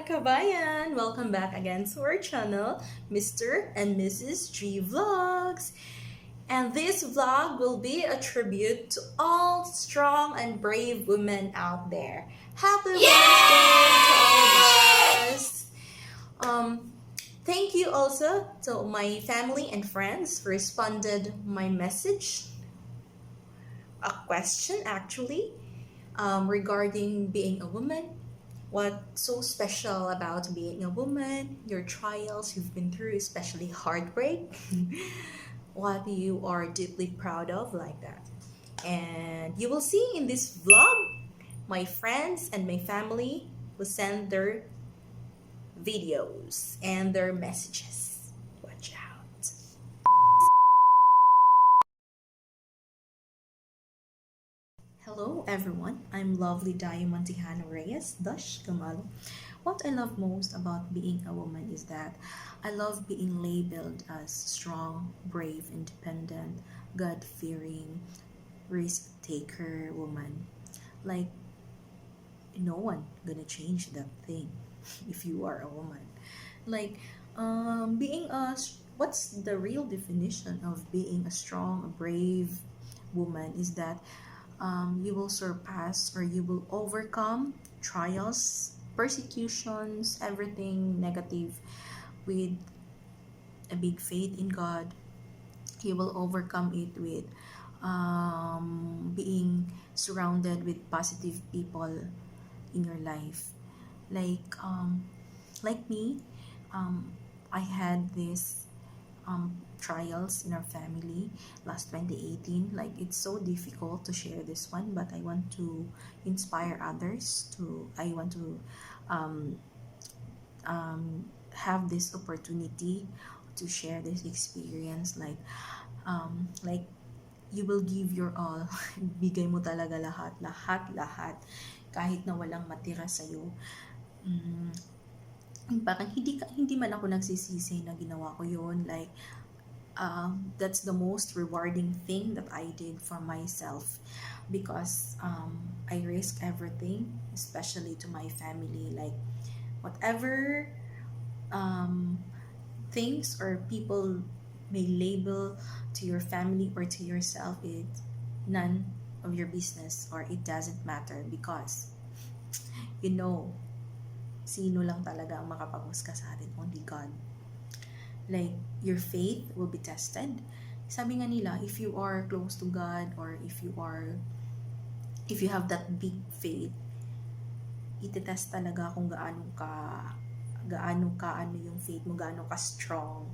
kabayan! Welcome back again to our channel, Mr. and Mrs. G Vlogs. And this vlog will be a tribute to all strong and brave women out there. Happy Wednesday to all of us! Thank you also to my family and friends who responded my message, a question actually, regarding being a woman. What's so special about being a woman, your trials you've been through, especially heartbreak, what you are deeply proud of, like that. And you will see in this vlog, my friends and my family will send their videos and their messages. Watch out. Hello everyone, I'm lovely Diamond Tihano Reyes, Dash Kamalo. What I love most about being a woman is that I love being labeled as strong, brave, independent, God-fearing, risk-taker woman. Like, no one gonna change that thing if you are a woman. Like, what's the real definition of being a strong, brave woman is that you will surpass or you will overcome trials, persecutions, everything negative with a big faith in God. You will overcome it with being surrounded with positive people in your life. Like me, I had this trials in our family last 2018. Like, it's so difficult to share this one, but I want to inspire others to I want to um, have this opportunity to share this experience. Like you will give your all. Bigay mo talaga lahat kahit na walang matira sa'yo. Parang hindi man ako nagsisisi na ginawa ko yun. Like, that's the most rewarding thing that I did for myself, because I risk everything, especially to my family. Like, whatever things or people may label to your family or to yourself, it's none of your business, or it doesn't matter, because you know sino lang talaga ang makapag-husga sa atin? Only God. Like, your faith will be tested. Sabi nga nila, if you are close to God, or if you have that big faith, itetest talaga kung gaano ka yung faith mo, gaano ka strong,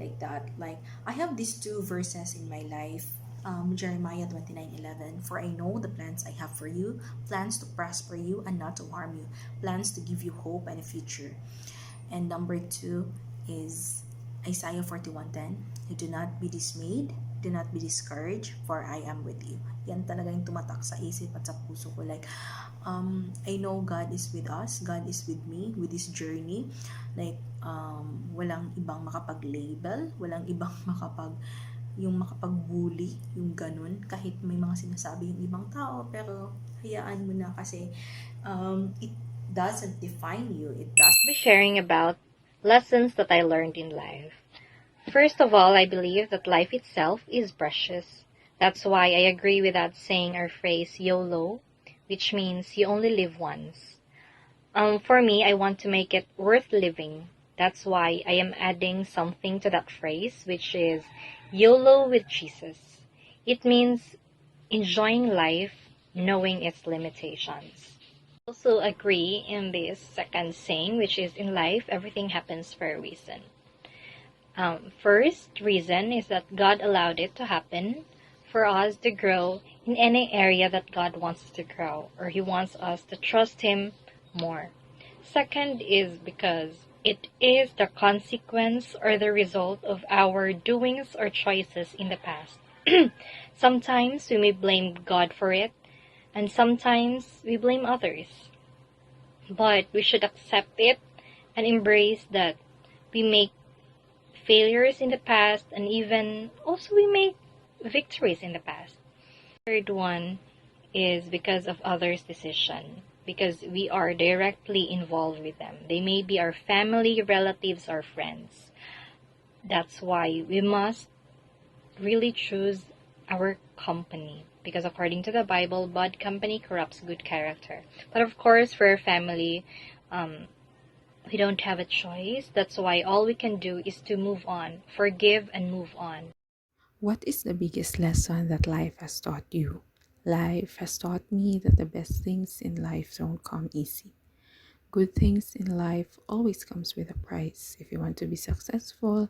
like that. Like, I have these two verses in my life. Jeremiah 29:11, for I know the plans I have for you, plans to prosper you and not to harm you, plans to give you hope and a future. And number 2 is Isaiah 41:10, do not be dismayed, do not be discouraged, for I am with you. Yan talaga yung tumatak sa isip at sa puso ko. Like, I know God is with us, God is with me with this journey. Like, walang ibang makapag-label, walang ibang makapag-bully, yung ganun, kahit may mga sinasabi yung ibang tao, pero hayaan mo na, kasi it doesn't define you. It doesn't. I'll be sharing about lessons that I learned in life. First of all, I believe that life itself is precious. That's why I agree with that saying or phrase, YOLO, which means you only live once. For me, I want to make it worth living. That's why I am adding something to that phrase, which is YOLO with Jesus. It means enjoying life, knowing its limitations. I also agree in this second saying, which is in life, everything happens for a reason. First reason is that God allowed it to happen for us to grow in any area that God wants us to grow, or He wants us to trust Him more. Second is because it is the consequence or the result of our doings or choices in the past. Sometimes we may blame God for it, and sometimes we blame others. But we should accept it and embrace that we make failures in the past, and even also we make victories in the past. Third one is because of others' decision. because we are directly involved with them. They may be our family, relatives, or friends. That's why we must really choose our company, because according to the Bible, bad company corrupts good character. But of course, for our family, we don't have a choice. That's why all we can do is to move on, forgive and move on. What is the biggest lesson that life has taught you? Life has taught me that the best things in life don't come easy. Good things in life always comes with a price. If you want to be successful,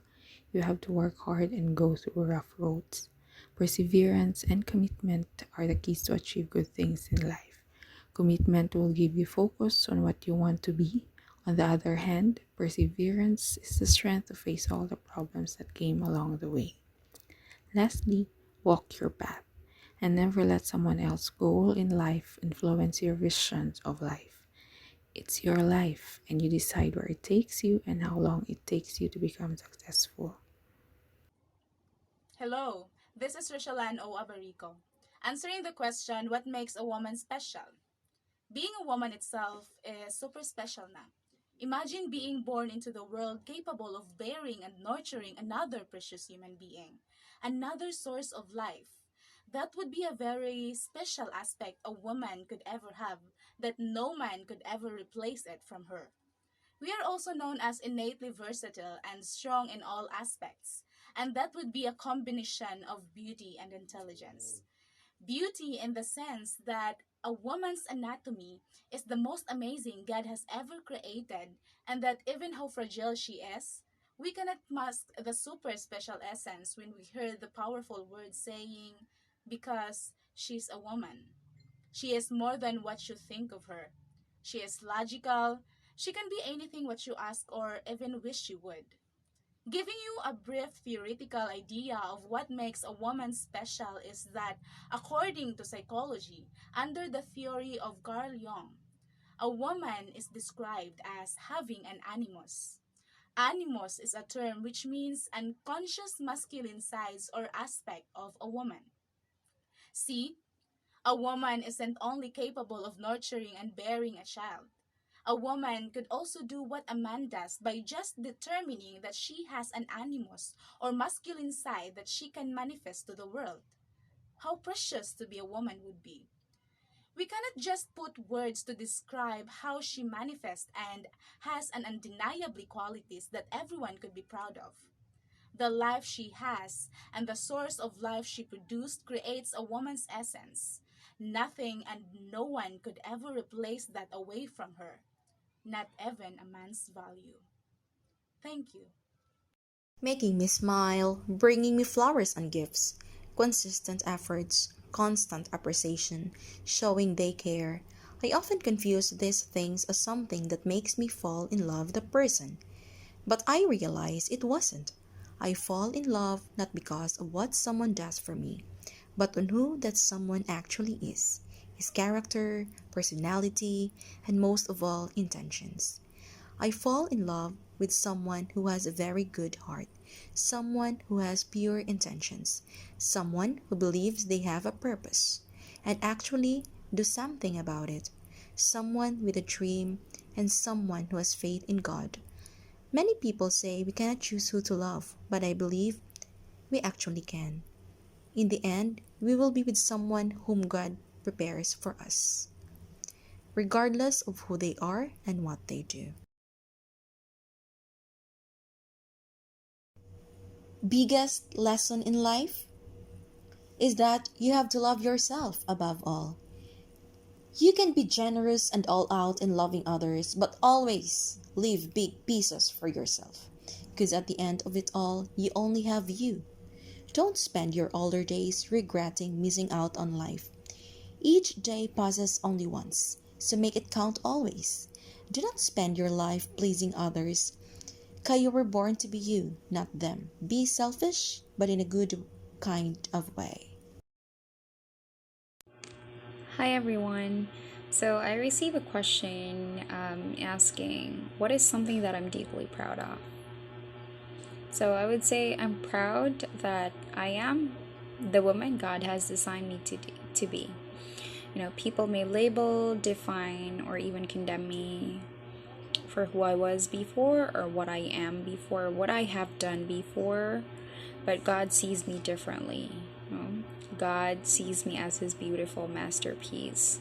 you have to work hard and go through rough roads. Perseverance and commitment are the keys to achieve good things in life. Commitment will give you focus on what you want to be. On the other hand, perseverance is the strength to face all the problems that came along the way. Lastly, walk your path and never let someone else's goal in life influence your visions of life. It's your life, and you decide where it takes you and how long it takes you to become successful. Hello, this is Rishalan O. Abarico. Answering the question, what makes a woman special? Being a woman itself is super special na. Imagine being born into the world capable of bearing and nurturing another precious human being, another source of life. That would be a very special aspect a woman could ever have, that no man could ever replace it from her. We are also known as innately versatile and strong in all aspects, and that would be a combination of beauty and intelligence. Beauty in the sense that a woman's anatomy is the most amazing God has ever created, and that even how fragile she is, we cannot mask the super special essence when we hear the powerful word saying, because she's a woman. She is more than what you think of her. She is logical. She can be anything what you ask or even wish she would. Giving you a brief theoretical idea of what makes a woman special is that, according to psychology, under the theory of Carl Jung, a woman is described as having an animus. Animus is a term which means unconscious masculine sides or aspect of a woman. See, a woman isn't only capable of nurturing and bearing a child. A woman could also do what a man does by just determining that she has an animus or masculine side that she can manifest to the world. How precious to be a woman would be. We cannot just put words to describe how she manifests and has an undeniably qualities that everyone could be proud of. The life she has and the source of life she produced creates a woman's essence. Nothing and no one could ever replace that away from her, not even a man's value. Thank you. Making me smile, bringing me flowers and gifts, consistent efforts, constant appreciation, showing they care. I often confuse these things as something that makes me fall in love with a person. But I realize it wasn't. I fall in love not because of what someone does for me, but on who that someone actually is, his character, personality, and most of all, intentions. I fall in love with someone who has a very good heart, someone who has pure intentions, someone who believes they have a purpose and actually do something about it, someone with a dream, and someone who has faith in God. Many people say we cannot choose who to love, but I believe we actually can. In the end, we will be with someone whom God prepares for us, regardless of who they are and what they do. Biggest lesson in life is that you have to love yourself above all. You can be generous and all out in loving others, but always leave big pieces for yourself. Because at the end of it all, you only have you. Don't spend your older days regretting missing out on life. Each day passes only once, so make it count always. Do not spend your life pleasing others, because you were born to be you, not them. Be selfish, but in a good kind of way. Hi everyone. So I received a question asking, what is something that I'm deeply proud of? So I would say I'm proud that I am the woman God has designed me to be. People may label, define, or even condemn me for who I was before, or what I am before, what I have done before, but God sees me differently. God sees me as his beautiful masterpiece,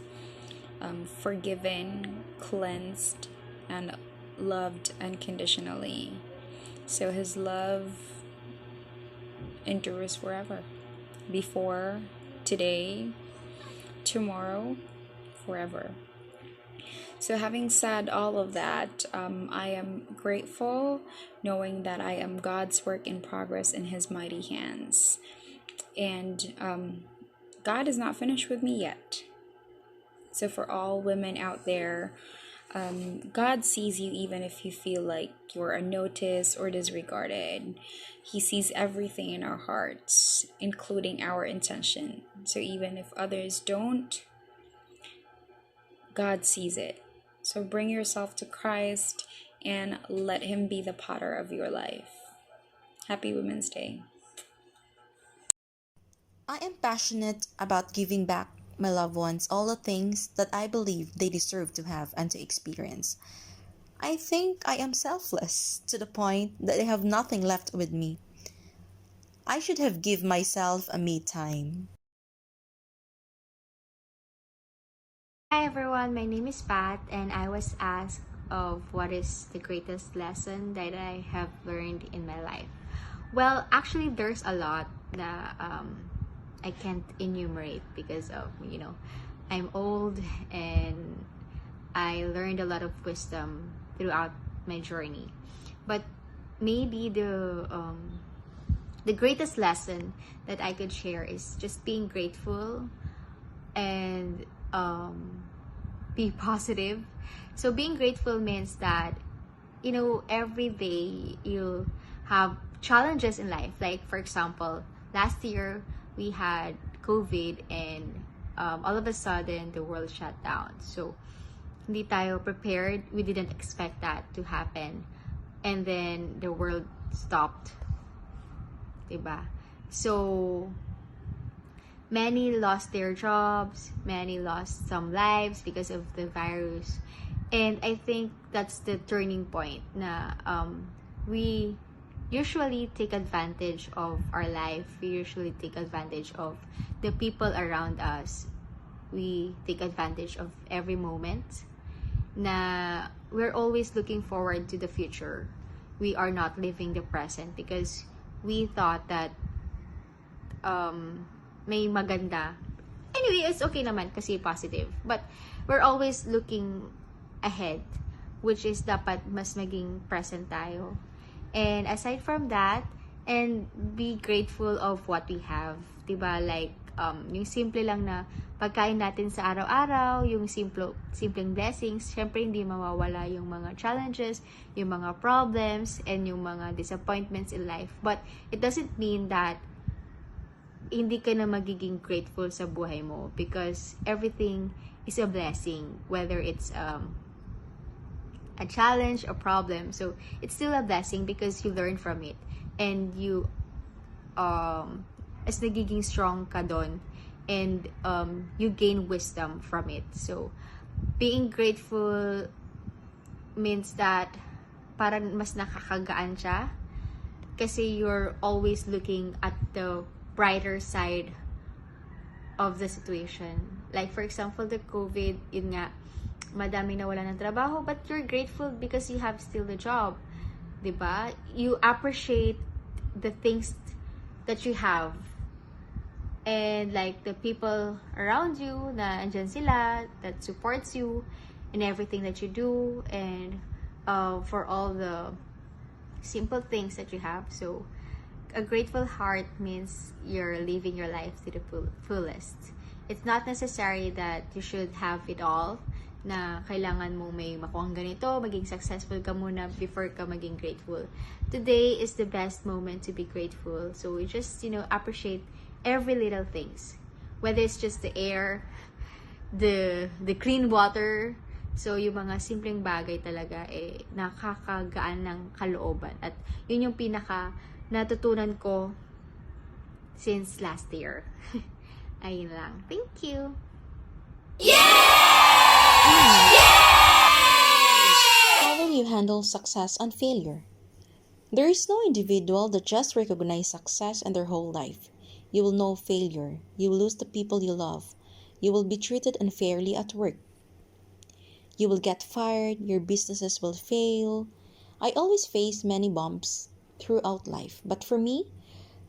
forgiven, cleansed, and loved unconditionally. So his love endures forever. Before, today, tomorrow, forever. So, having said all of that, I am grateful knowing that I am God's work in progress in his mighty hands. And God is not finished with me yet. So, for all women out there, God sees you even if you feel like you're unnoticed or disregarded. He sees everything in our hearts, including our intention. So even if others don't, God sees it. So bring yourself to Christ and let him be the potter of your life. Happy Women's Day. I am passionate about giving back my loved ones all the things that I believe they deserve to have and to experience. I think I am selfless to the point that they have nothing left with me. I should have give myself a me time. Hi everyone, my name is Pat, and I was asked of what is the greatest lesson that I have learned in my life. Well, actually, there's a lot that I can't enumerate because of I'm old and I learned a lot of wisdom throughout my journey. But maybe the greatest lesson that I could share is just being grateful and be positive. So being grateful means that every day you'll have challenges in life. Like for example, last year we had COVID and all of a sudden the world shut down. So hindi tayo prepared. We didn't expect that to happen. And then the world stopped. Diba? So many lost their jobs, many lost some lives because of the virus. And I think that's the turning point na we usually take advantage of our life. We usually take advantage of the people around us. We take advantage of every moment na we're always looking forward to the future. We are not living the present because we thought that may maganda. Anyway, it's okay naman kasi positive. But we're always looking ahead, which is dapat mas maging present tayo. And aside from that, and be grateful of what we have. Diba? Like, yung simple lang na pagkain natin sa araw-araw, yung simpleng blessings, syempre hindi mawawala yung mga challenges, yung mga problems, and yung mga disappointments in life. But it doesn't mean that hindi ka na magiging grateful sa buhay mo because everything is a blessing, whether it's a challenge, a problem. So it's still a blessing because you learn from it and you as nagiging strong ka doon and you gain wisdom from it. So being grateful means that parang mas nakakagaan siya kasi you're always looking at the brighter side of the situation. Like for example, the COVID, yun nga, madaming nawala ng trabaho, but you're grateful because you have still the job. Diba? You appreciate the things that you have. And like the people around you na andyan sila, that supports you in everything that you do, and for all the simple things that you have. So a grateful heart means you're living your life to the fullest. It's not necessary that you should have it all, na kailangan mo may makuhang ganito, maging successful ka muna before ka maging grateful. Today is the best moment to be grateful. So we just, appreciate every little things. Whether it's just the air, the clean water. So yung mga simpleng bagay talaga nakakagaan ng kalooban. At yun yung pinaka natutunan ko since last year. Ayun lang. Thank you! How will you handle success and failure? There is no individual that just recognizes success in their whole life. You will know failure. You will lose the people you love. You will be treated unfairly at work. You will get fired. Your businesses will fail. I always faced many bumps throughout life. But for me,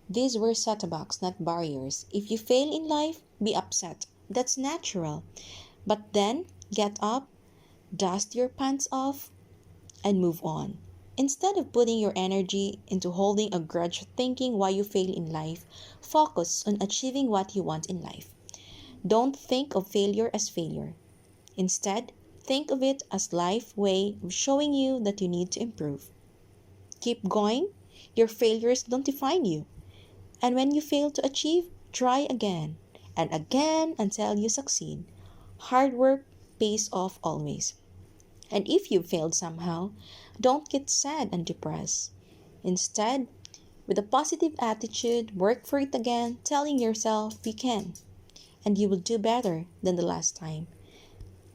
these were setbacks, not barriers. If you fail in life, be upset. That's natural. But then, get up, dust your pants off, and move on. Instead of putting your energy into holding a grudge thinking why you fail in life, focus on achieving what you want in life. Don't think of failure as failure. Instead, think of it as life way of showing you that you need to improve. Keep going. Your failures don't define you. And when you fail to achieve, try again and again until you succeed. Hard work pays off always. And if you failed somehow, don't get sad and depressed. Instead, with a positive attitude, work for it again, telling yourself you can, and you will do better than the last time.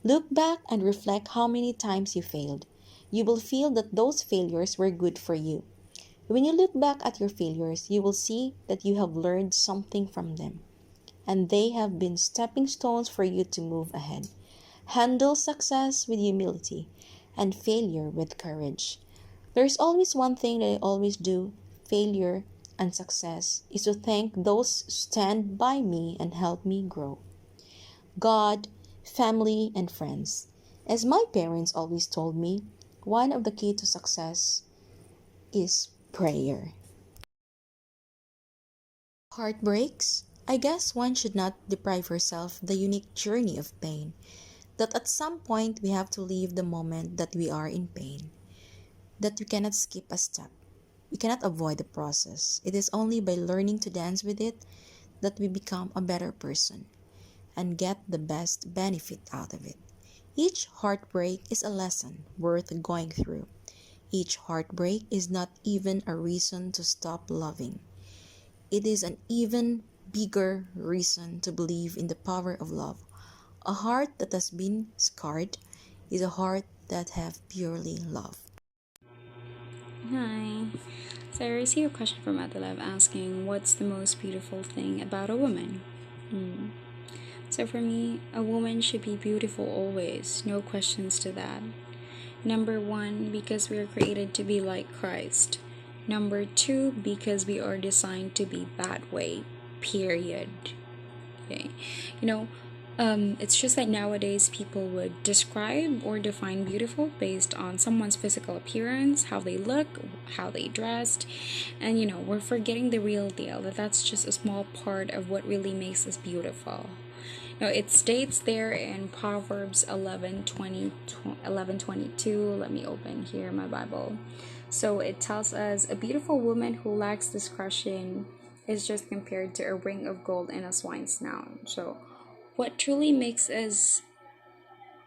Look back and reflect how many times you failed. You will feel that those failures were good for you. When you look back at your failures, you will see that you have learned something from them, and they have been stepping stones for you to move ahead. Handle success with humility and failure with courage. There's always one thing that I always do, failure and success, is to thank those who stand by me and help me grow. God, family, and friends. As my parents always told me, one of the key to success is prayer. Heartbreaks? I guess one should not deprive herself the unique journey of pain. That at some point we have to leave the moment that we are in pain. That we cannot skip a step. We cannot avoid the process. It is only by learning to dance with it that we become a better person and get the best benefit out of it. Each heartbreak is a lesson worth going through. Each heartbreak is not even a reason to stop loving. It is an even bigger reason to believe in the power of love. A heart that has been scarred is a heart that have purely loved. Hi. So I received a question from Adelav asking, what's the most beautiful thing about a woman? So for me, a woman should be beautiful always, no questions to that. Number one, because we are created to be like Christ. Number two, because we are designed to be that way, period. Okay. You know, it's just that nowadays people would describe or define beautiful based on someone's physical appearance, how they look, how they dressed, and we're forgetting the real deal, that that's just a small part of what really makes us beautiful. Now, it states there in Proverbs 11:22. Let me open here my Bible. So it tells us, a beautiful woman who lacks discretion is just compared to a ring of gold in a swine's snout. So what truly makes us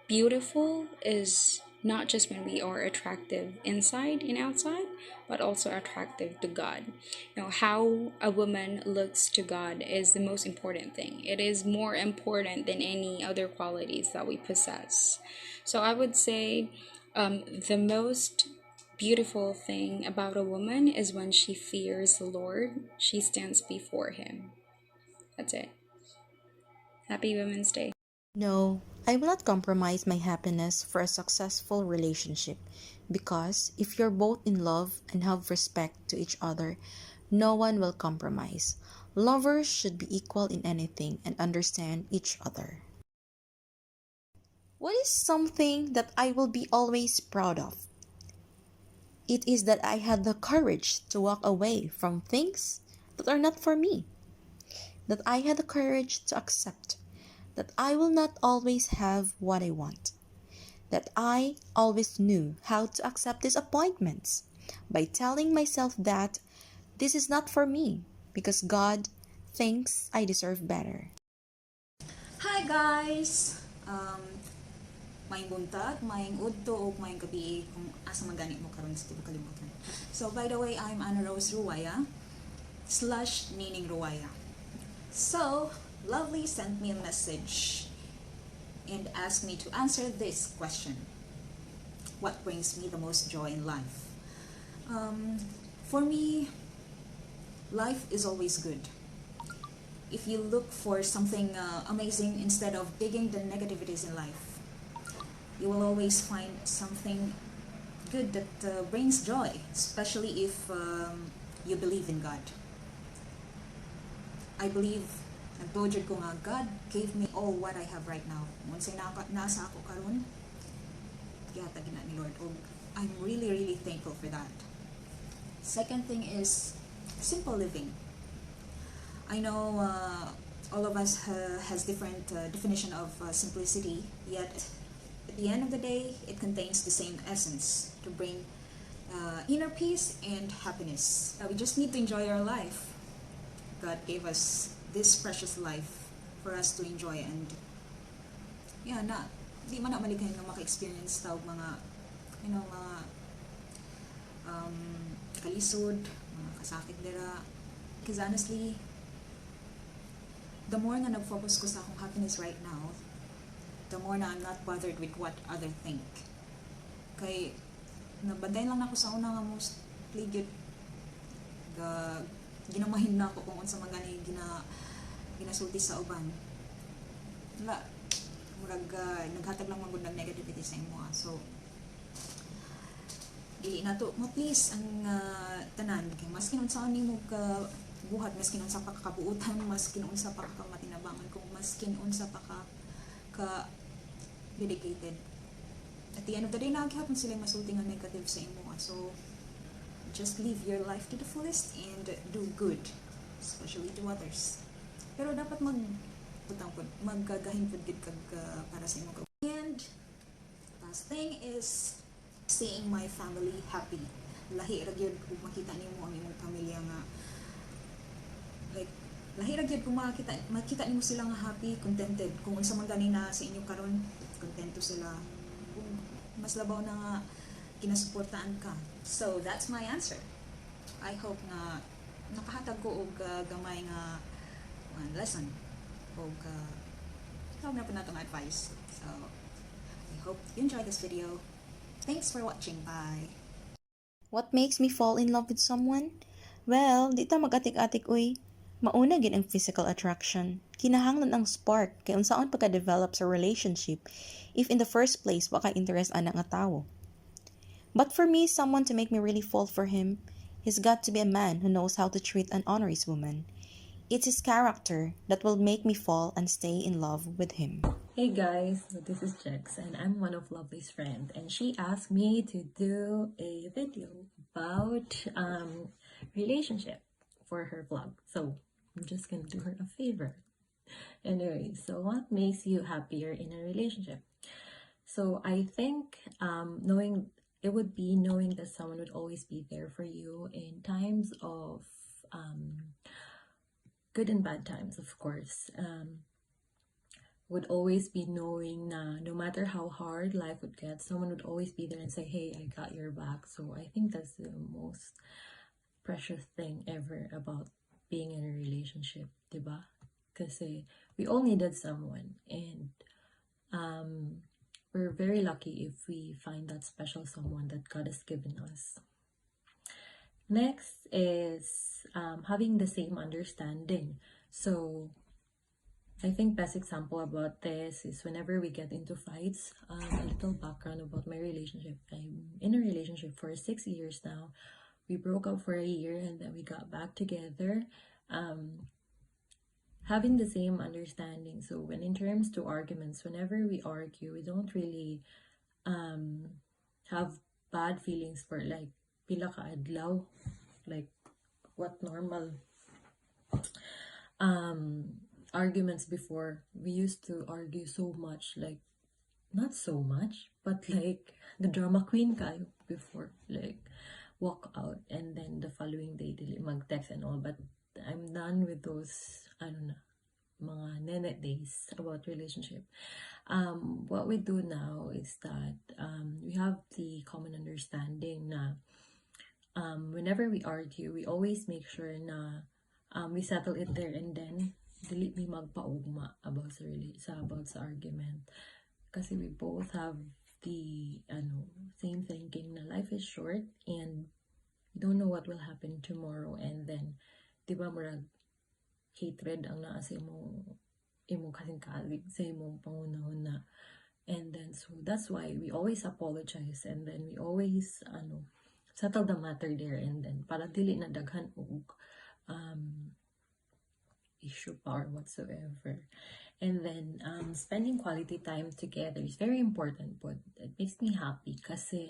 beautiful is not just when we are attractive inside and outside, but also attractive to God. How a woman looks to God is the most important thing. It is more important than any other qualities that we possess. So I would say the most beautiful thing about a woman is when she fears the Lord, she stands before Him. That's it. Happy Women's Day. No, I will not compromise my happiness for a successful relationship because if you're both in love and have respect to each other, no one will compromise. Lovers should be equal in anything and understand each other. What is something that I will be always proud of? It is that I had the courage to walk away from things that are not for me. That I had the courage to accept that I will not always have what I want. That I always knew how to accept disappointments by telling myself that this is not for me because God thinks I deserve better. Hi guys! Maayong buntag, maayong udto o maayong gabi kung asa magani mo karon sa tibuok kalibutan. So by the way, I'm Anna Rose Ruwaya / Nining Ruwaya. So, Lovely sent me a message and asked me to answer this question: what brings me the most joy in life? Um, for me, life is always good. If you look for something amazing instead of digging the negativities in life, you will always find something good that brings joy, especially if you believe in God. I believe, nagtojud ko nga, God gave me all what I have right now. Unsay nasa ako karon, gihatag na ni Lord. Og I'm really, really thankful for that. Second thing is simple living. I know all of us has different definition of simplicity, yet at the end of the day, it contains the same essence to bring inner peace and happiness. We just need to enjoy our life. God gave us this precious life for us to enjoy, and yeah, di man na maligay na maka-experience tawag mga, mga kalisod, mga kasakit dira. Because honestly, the more na nag-focus ko sa akong happiness right now, the more na I'm not bothered with what other think. Kay, nabandayan lang ako sa una nga mostly good. Ginamahin na ako kung unsa magani ginasulti sa uban. Wala, murag naghatag lang magud ng negativity sa imo. So, dili na to mo please ang tanan, kay maskin unsa ni mo ka buhat, maskin unsa pa ka kabuutan, maskin unsa pa ka matinabangan, kung maskin unsa pa ka dedicated, at the end of the day naghapon sila masulti nga negative sa imo. So just live your life to the fullest and do good, especially to others. Pero dapat maggagahin pud gid kag para sa imo. And last thing is seeing my family happy. Lahi ra gyud kung makita nimo ang imong pamilya nga like lahi ra gyud kung makita nimo sila nga happy, contented. Kung unsa man gani na sa inyo karon, kontento sila. Kung mas labaw na nga kinasuportaan ka. So that's my answer. I hope na nakahatag ko og gamay nga lesson og tawag na po natong advice. So I hope you enjoy this video. Thanks for watching. Bye. What makes me fall in love with someone? Well, di ta mag-atik-atik uy. Mauna gid ang physical attraction. Kinahanglan ang spark kay unsaon pagka-develop sa relationship if in the first place wa ka interest ana nga tawo. But for me, someone to make me really fall for him, he's got to be a man who knows how to treat and honor his woman. It's his character that will make me fall and stay in love with him. Hey guys, this is Jex and I'm one of Lovely's friend, and she asked me to do a video about relationship for her vlog. So I'm just gonna do her a favor. Anyway, so what makes you happier in a relationship? So I think it would be knowing that someone would always be there for you in times of good and bad times, of course. Would always be knowing na no matter how hard life would get, someone would always be there and say, hey, I got your back. So I think that's the most precious thing ever about being in a relationship, diba? Kasi we all needed someone, and we're very lucky if we find that special someone that God has given us. Next is having the same understanding. So I think best example about this is whenever we get into fights. A little background about my relationship. I'm in a relationship for 6 years now. We broke up for a year and then we got back together. Having the same understanding. So when in terms to arguments, whenever we argue, we don't really have bad feelings for like pila ka adlaw, like what normal arguments before. We used to argue so much, like not so much, but like the drama queen kayo before, like walk out and then the following day dili mag-text and all. But I'm done with those, I don't know, mga nenet days about relationship. What we do now is that we have the common understanding na whenever we argue, we always make sure na we settle it there and then. dili mi magpaugma about sa argument. Kasi we both have the same thinking na life is short and you don't know what will happen tomorrow, and then di ba murag hatred ang naa sa imong kasing-kalig sa imong pangunahon na. And then so that's why we always apologize, and then we always settle the matter there and then para dili na daghan og issue or whatsoever. And then spending quality time together is very important, but it makes me happy kasi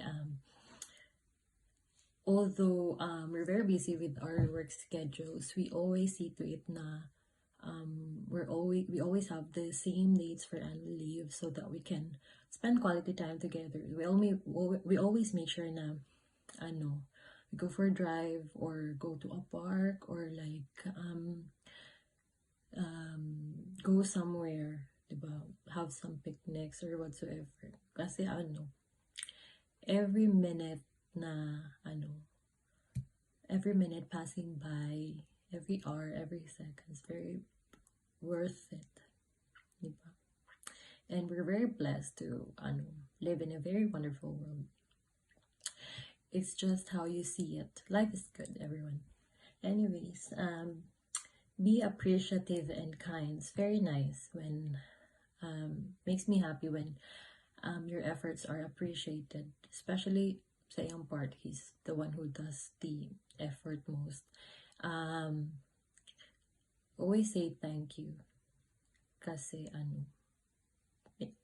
although we're very busy with our work schedules, we always see to it na we always have the same dates for annual leave so that we can spend quality time together. We always make sure na we go for a drive or go to a park or like go somewhere, diba? Have some picnics or whatsoever. Kasi every minute passing by, every hour, every second is very worth it, diba? And we're very blessed to live in a very wonderful world. It's just how you see it. Life is good, everyone. Anyways, be appreciative and kind. It's very nice when makes me happy when your efforts are appreciated, especially sa iyang part. He's the one who does the effort most. Always say thank you kasi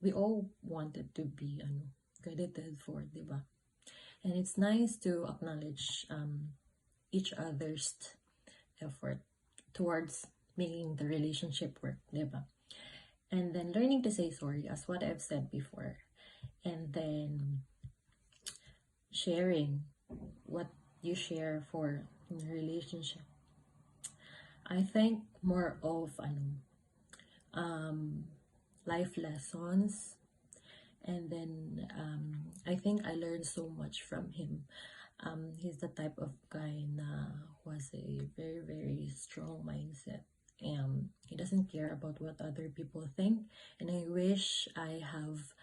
we all wanted to be credited for, diba? And it's nice to acknowledge each other's effort towards making the relationship work, diba? And then learning to say sorry, as what I've said before. And then sharing what you share for in a relationship. I think more of life lessons. And then I think I learned so much from him. He's the type of guy na who has a very, very strong mindset. He doesn't care about what other people think. And I wish I have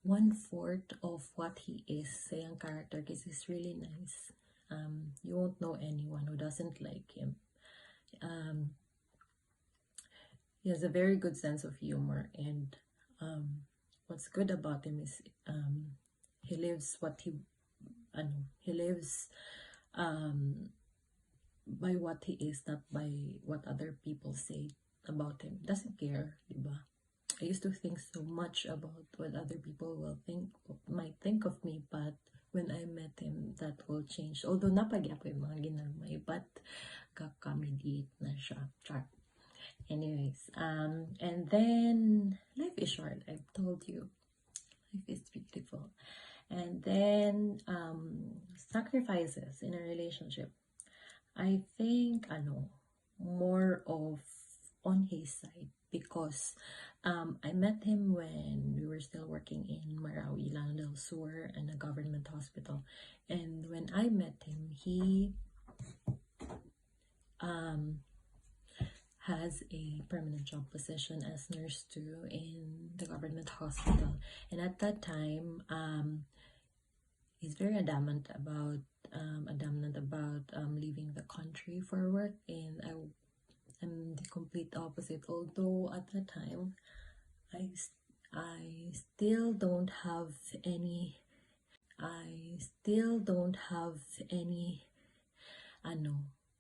1/4 of what he is sa iyang character because he's really nice. You won't know anyone who doesn't like him. He has a very good sense of humor, and what's good about him is he lives by what he is, not by what other people say about him. Doesn't care, diba? I used to think so much about what other people might think of me, but when I met him, that all changed. Although napagyapo yung mga ginamay, but kakamediate na siya. Char. Anyways, and then life is short. I've told you, life is beautiful. And then sacrifices in a relationship. I think more of on his side because I met him when we were still working in Marawi, Lanao del Sur, in a government hospital. And when I met him, he has a permanent job position as nurse too in the government hospital. And at that time, he's very adamant about leaving the country for work, and I'm the complete opposite. Although at that time, I still don't have any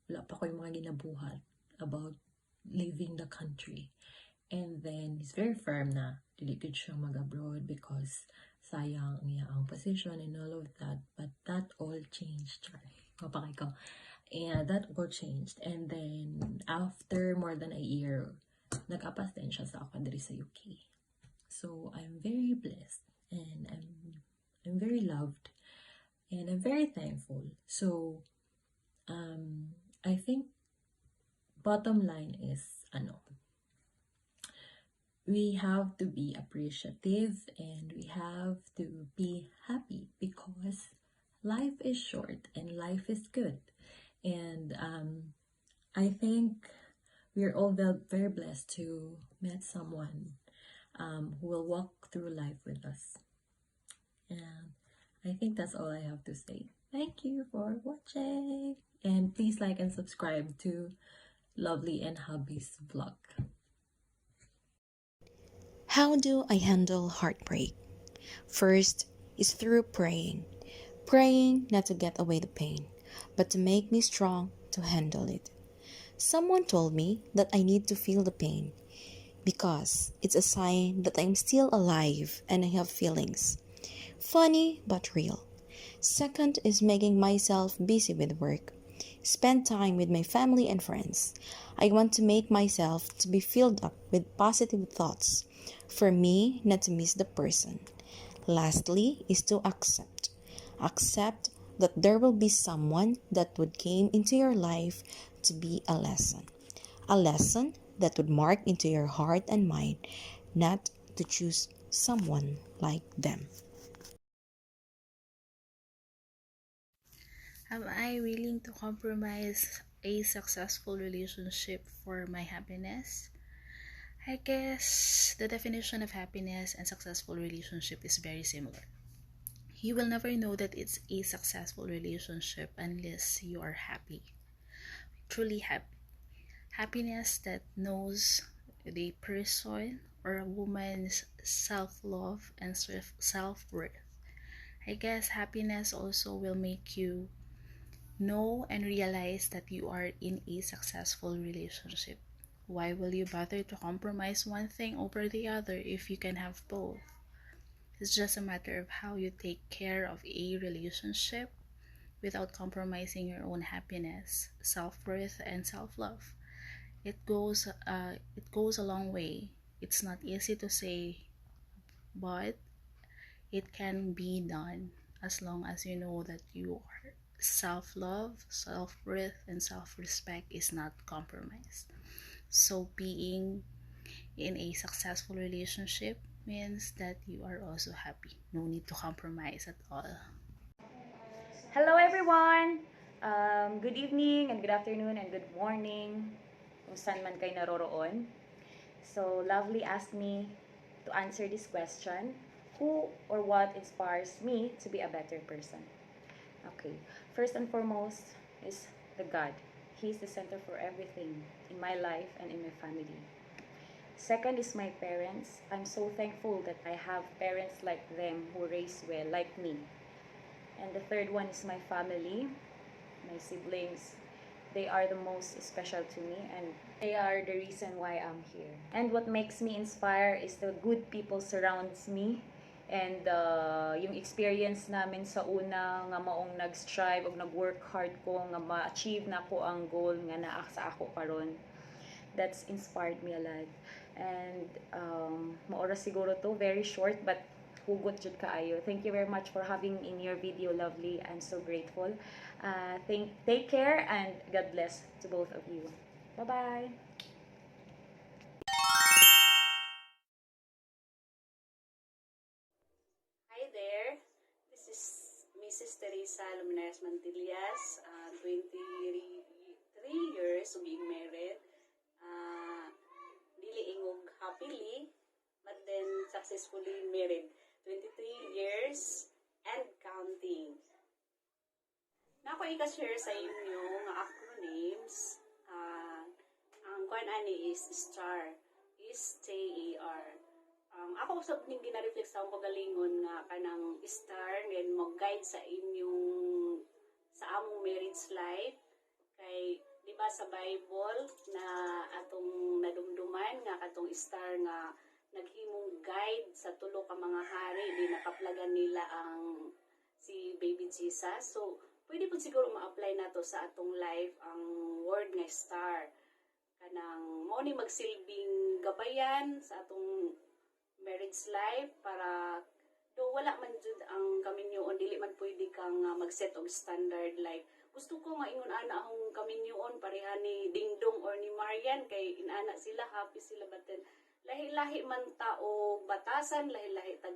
wala pa ko yung mga ginabuhat about leaving the country. And then he's very firm na dili gid siya mag-abroad because sayang niya ang position and all of that. But that all changed. Kapakay ko. And that all changed. And then after more than a year, nag-apas din siya sa ako diri sa UK. So I'm very blessed and I'm very loved and I'm very thankful. So I think bottom line is we have to be appreciative and we have to be happy because life is short and life is good. And I think we're all very blessed to meet someone who will walk through life with us. And I think that's all I have to say. Thank you for watching. And please like and subscribe to Lovely and Hubby's vlog. How do I handle heartbreak? First is through praying. Praying not to get away the pain, but to make me strong to handle it. Someone told me that I need to feel the pain because it's a sign that I'm still alive and I have feelings. Funny but real. Second is making myself busy with work. Spend time with my family and friends. I want to make myself to be filled up with positive thoughts. For me, not to miss the person. Lastly is to accept. Accept that there will be someone that would came into your life to be a lesson. A lesson that would mark into your heart and mind, not to choose someone like them. Am I willing to compromise a successful relationship for my happiness? I guess the definition of happiness and successful relationship is very similar. You will never know that it's a successful relationship unless you are happy, truly happy. Happiness that knows the person or a woman's self-love and self-worth. I guess happiness also will make you know and realize that you are in a successful relationship. Why will you bother to compromise one thing over the other if you can have both? It's just a matter of how you take care of a relationship without compromising your own happiness, self-worth, and self-love. It goes a long way. It's not easy to say, but it can be done as long as you know that your self-love, self-worth, and self-respect is not compromised. So being in a successful relationship means that you are also happy. No need to compromise at all. Hello everyone! Good evening and good afternoon and good morning kung saan man kayo naroroon. So, Lovely asked me to answer this question, who or what inspires me to be a better person? Okay, first and foremost is the God. He's the center for everything in my life and in my family. Second is my parents. I'm so thankful that I have parents like them who raised well, like me. And the third one is my family, my siblings. They are the most special to me and they are the reason why I'm here. And what makes me inspire is the good people surrounds me and yung experience namin sa una nga maong nag-strive o nag-work hard ko nga ma-achieve na ko ang goal nga naa sa ako karon. That's inspired me a lot. And maoras siguro to, very short but hugot jud kaayo. Thank you very much for having in your video, Lovely. I'm so grateful. Take care and God bless to both of you. Bye-bye. Hi there. This is Mrs. Teresa Luminares Mantillas, 23 years of being married. Dili ingog happily, but then successfully married. 23 years and counting. Nako i-share sa inyo nga acronyms. Ang kwan ani is STAR. STAR. Ako sa ning gina-reflect sa akong pagalingon nga kanang STAR then mag-guide sa inyong sa among marriage life kay di ba sa Bible na atong nadumduman nga katong STAR nga naghimong guide sa tulo ka mga hari di nakaplagan nila ang si baby Jesus. So pwede po siguro ma-apply nato sa atong life ang word nga STAR kanang mo ni magsilbing gabayan sa atong marriage life para do wala man jud ang kaminyoon dili man pwede kang mag-set og standard like gusto ko nga ingon ana akong kaminyoon pareha ni Dingdong or ni Marian kay inana sila happy sila but then lahi-lahi man tao batasan lahi-lahi tag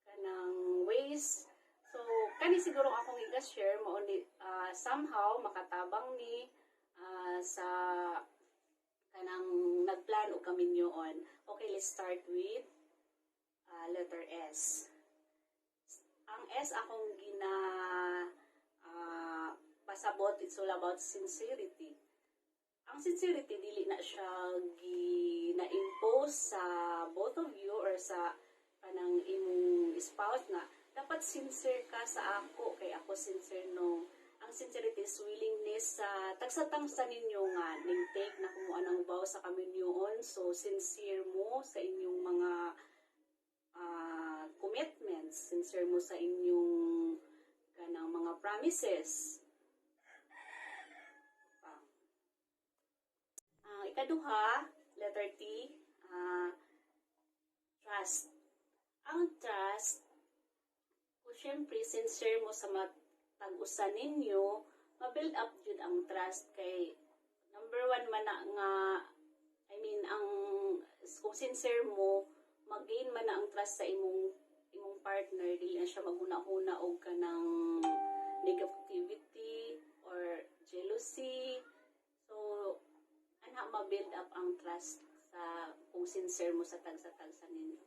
kanang ways. So kani siguro akong i-share mo ni somehow makatabang ni sa kanang nagplano kami nyoon. Okay, let's start with letter S. Ang S akong pasabot, it's all about sincerity. Ang sincerity, dili na siya na-impose sa both of you or sa kanang imong spouse na dapat sincere ka sa ako, kay ako sincere no. Ang sincerity is willingness sa tagsatang sa ninyo nga ning take na kumuha ng vow sa kaminyoon. So sincere mo sa inyong mga commitments, sincere mo sa inyong kanang mga promises. Ikaduha, letter T, trust. Ang trust, kung syempre sincere mo sa matag-usan ninyo, ma-build up yun ang trust kay number one man na nga, kung sincere mo, mag-gain man na ang trust sa imong partner, dili na siya maghuna-huna o ka ng negativity or jealousy. So, ma-build up ang trust sa kung sincere mo sa tagsa-tagsa ninyo.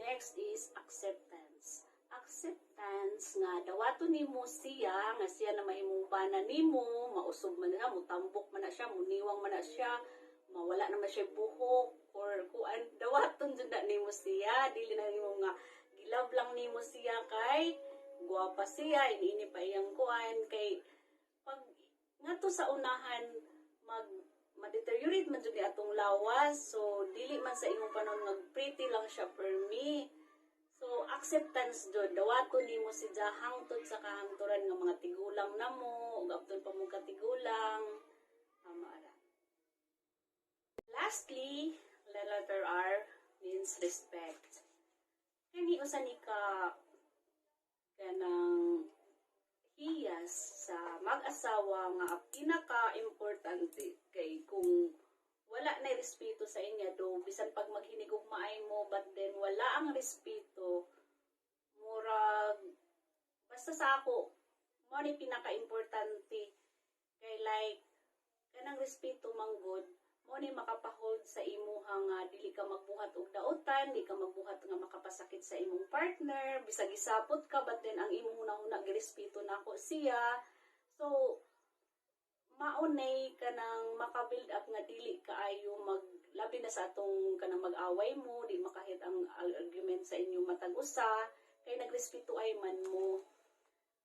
Next is acceptance. Acceptance nga dawato nimo siya, nga siya na mahimong bana nimo, mausob man na, mutambok man na siya, muniwang man na siya, mawala naman siya buhok, or kuan, dawaton dyan na nimo siya, dili na nimo nga, gilab lang nimo siya kay, guwapa siya, ini pa iyang kuan, kay, pag nga to sa unahan, ma-deteriorate man dyan atong lawas, so dili man sa imong panon nga pretty lang siya per me. So acceptance do, dawaton nimo si hangtod sa kahangturan nga mga tigulang namo, ug apton pa mo katigulang. Ara. Lastly, letter R means respect. Kani usa ni ka kanang hiyas sa mag-asawa nga pinaka-importante kay kung wala na respeto sa inyo do bisan pag maghinigugmaay mo but then wala ang respeto murag basta sa ako mo ni pinaka-importante kay like kanang respeto manggod mo ni makapahold sa imuha nga dili ka magbuhat og daotan, di ka magbuhat nga makapasakit sa imong partner, bisag isapot ka but then ang imong hunahuna girespeto nako siya. So maunay kanang maka-build up nga dili kaayo maglabi na sa atong kanang mag-away mo, di makahit ang argument sa inyong matag usa kay nagrespeto ay man mo.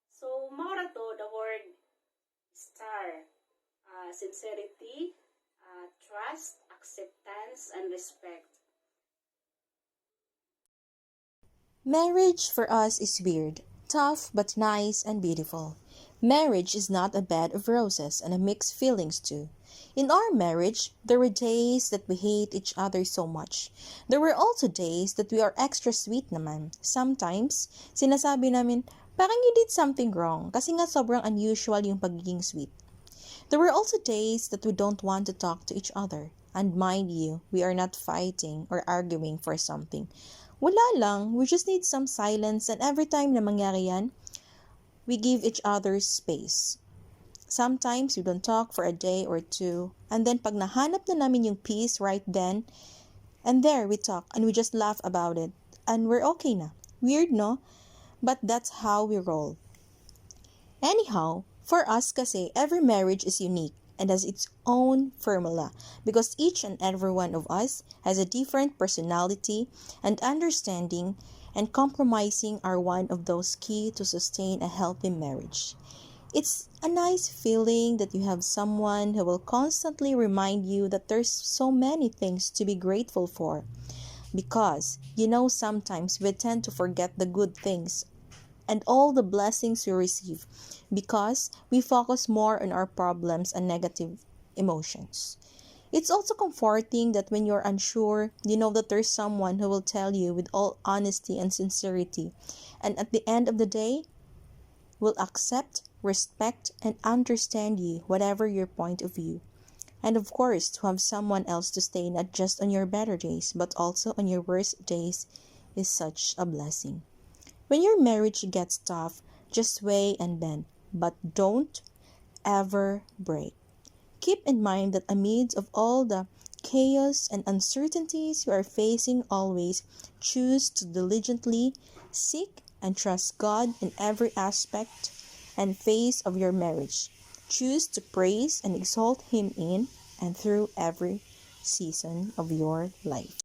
So maura to the word star, sincerity, trust, acceptance, and respect. Marriage for us is weird, tough but nice and beautiful. Marriage is not a bed of roses and a mixed feelings too. In our marriage, there were days that we hate each other so much. There were also days that we are extra sweet naman. Sometimes, sinasabi namin, parang you did something wrong kasi nga sobrang unusual yung pagiging sweet. There were also days that we don't want to talk to each other. And mind you, we are not fighting or arguing for something. Wala lang, we just need some silence and every time na mangyari yan, we give each other space. Sometimes we don't talk for a day or two and then pag nahanap na namin yung peace right then, and there we talk and we just laugh about it and we're okay na. Weird, no? But that's how we roll. Anyhow, for us kasi, every marriage is unique and has its own formula because each and every one of us has a different personality and understanding, and compromising are one of those key to sustain a healthy marriage. It's a nice feeling that you have someone who will constantly remind you that there's so many things to be grateful for because, sometimes we tend to forget the good things and all the blessings we receive because we focus more on our problems and negative emotions. It's also comforting that when you're unsure, you know that there's someone who will tell you with all honesty and sincerity, and at the end of the day, will accept, respect, and understand you, whatever your point of view. And of course, to have someone else to stay not just on your better days, but also on your worst days is such a blessing. When your marriage gets tough, just sway and bend, but don't ever break. Keep in mind that amidst of all the chaos and uncertainties you are facing, always choose to diligently seek and trust God in every aspect and phase of your marriage. Choose to praise and exalt Him in and through every season of your life.